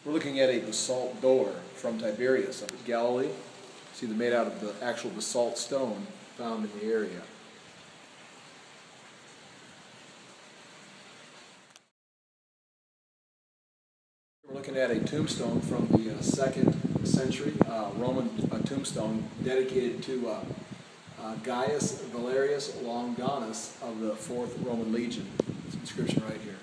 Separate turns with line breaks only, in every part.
We're looking at a basalt door from Tiberias up at Galilee. See, they're made out of the actual basalt stone found in the area. We're looking at a tombstone from the 2nd century, Roman tombstone dedicated to Gaius Valerius Longinus of the 4th Roman Legion. It's an inscription right here.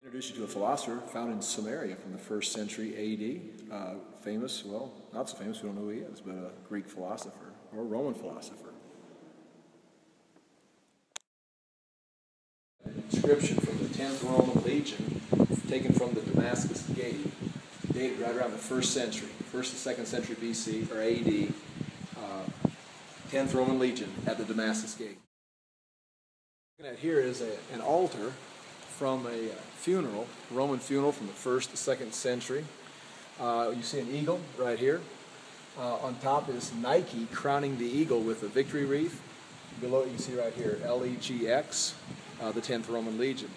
Introduce you to a philosopher found in Samaria from the 1st century A.D. Famous, well, not so famous, we don't know who he is, but a Greek philosopher or a Roman philosopher. An inscription from the 10th Roman Legion, taken from the Damascus Gate, dated right around the 1st century, 1st and 2nd century BC or A.D. 10th Roman Legion at the Damascus Gate. What we're looking at here is an altar from a funeral, Roman funeral from the 1st to 2nd century. You see an eagle right here. On top is Nike crowning the eagle with a victory wreath. Below you can see right here, LEGX, the 10th Roman Legion.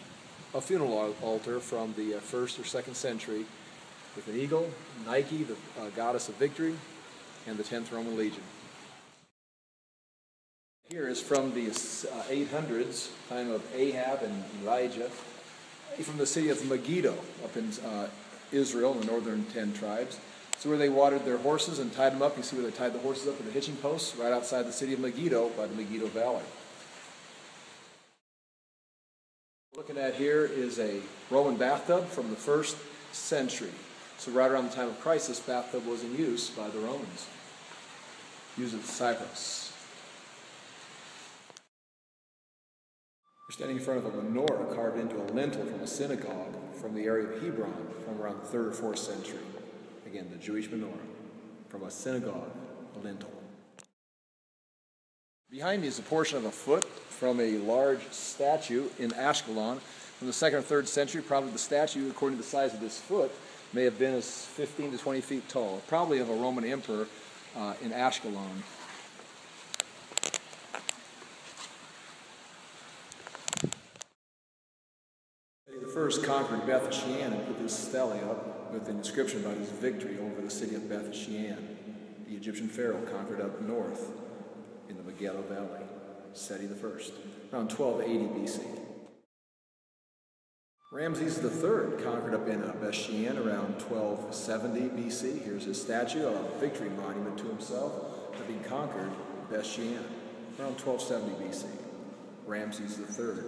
A funeral altar from the 1st or 2nd century with an eagle, Nike, the goddess of victory, and the 10th Roman Legion. Here is from the 800s, time of Ahab and Elijah, from the city of Megiddo up in Israel, in the northern 10 tribes. So where they watered their horses and tied them up. You see where they tied the horses up with the hitching posts right outside the city of Megiddo by the Megiddo Valley. What we're looking at here is a Roman bathtub from the 1st century. So right around the time of Christ, this bathtub was in use by the Romans. Used at Cyprus. We're standing in front of a menorah carved into a lintel from a synagogue from the area of Hebron from around the 3rd or 4th century. Again, the Jewish menorah from a synagogue, a lintel. Behind me is a portion of a foot from a large statue in Ashkelon from the 2nd or 3rd century. Probably the statue, according to the size of this foot, may have been as 15 to 20 feet tall, probably of a Roman emperor in Ashkelon. First conquered Beth Shean and put this stele up with an inscription about his victory over the city of Beth Shean. The Egyptian pharaoh conquered up north in the Megiddo Valley, Seti I, around 1280 BC. Ramses III conquered up in Beth Shean around 1270 BC. Here's his statue, a victory monument to himself, having conquered Beth Shean around 1270 BC. Ramses III.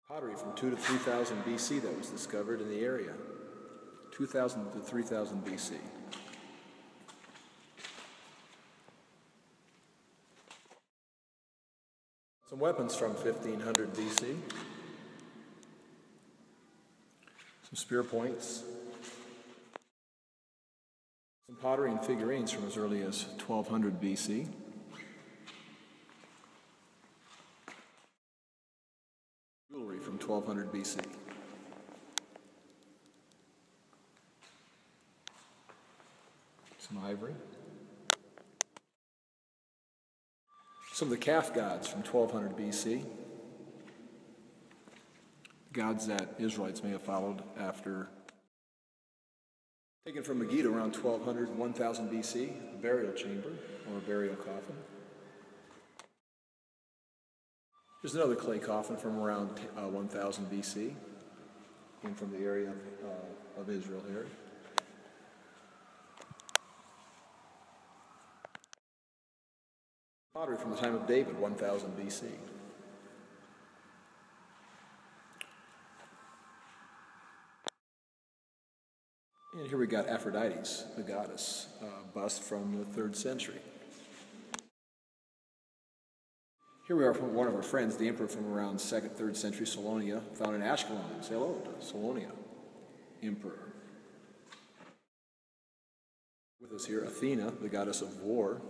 Pottery from 2 to 3000 BC that was discovered in the area. 2000 to 3000 BC. Some weapons from 1500 BC. Some spear points. Some pottery and figurines from as early as 1200 BC. Jewelry from 1200 BC. Some ivory. Some of the calf gods from 1200 BC. Gods that Israelites may have followed after. Taken from Megiddo around 1200 and 1000 BC, a burial chamber or a burial coffin. There's another clay coffin from around 1000 BC, came from the area of Israel here. Pottery from the time of David, 1000 BC. And here we got Aphrodite, the goddess, bust from the 3rd century. Here we are from one of our friends, the emperor from around 2nd, 3rd century Salonia, found in Ashkelon. Say hello to Salonia, emperor. With us here, Athena, the goddess of war.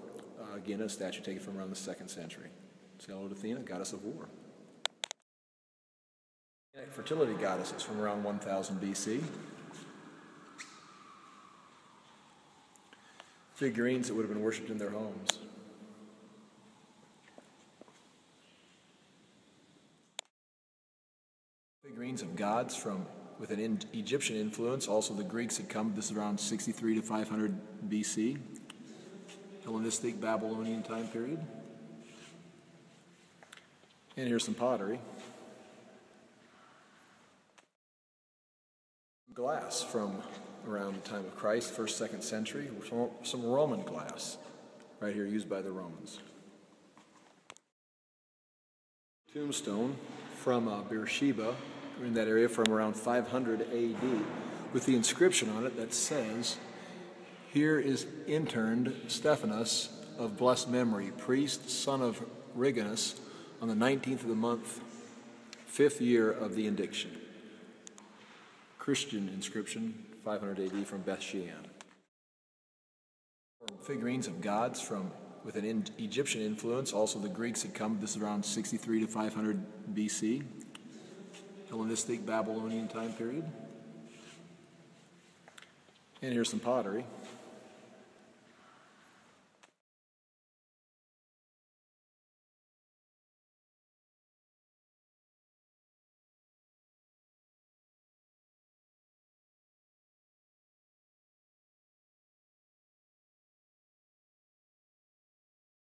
Again, a statue taken from around the 2nd century. Say hello to Athena, goddess of war. Fertility goddesses from around 1000 BC. Figurines that would have been worshipped in their homes. Figurines of gods with an Egyptian influence. Also, the Greeks had come. This is around 63 to 500 BC. Hellenistic Babylonian time period. And here's some pottery. Glass from around the time of Christ, 1st, 2nd century. Some Roman glass right here used by the Romans. Tombstone from Beersheba, in that area from around 500 AD, with the inscription on it that says, "Here is interned Stephanus of blessed memory, priest, son of Riganus, on the 19th of the month, 5th year of the indiction." Christian inscription, 500 AD from Beth Shean. Figurines of gods with an Egyptian influence. Also, the Greeks had come. This is around 63 to 500 BC. Hellenistic Babylonian time period. And here's some pottery.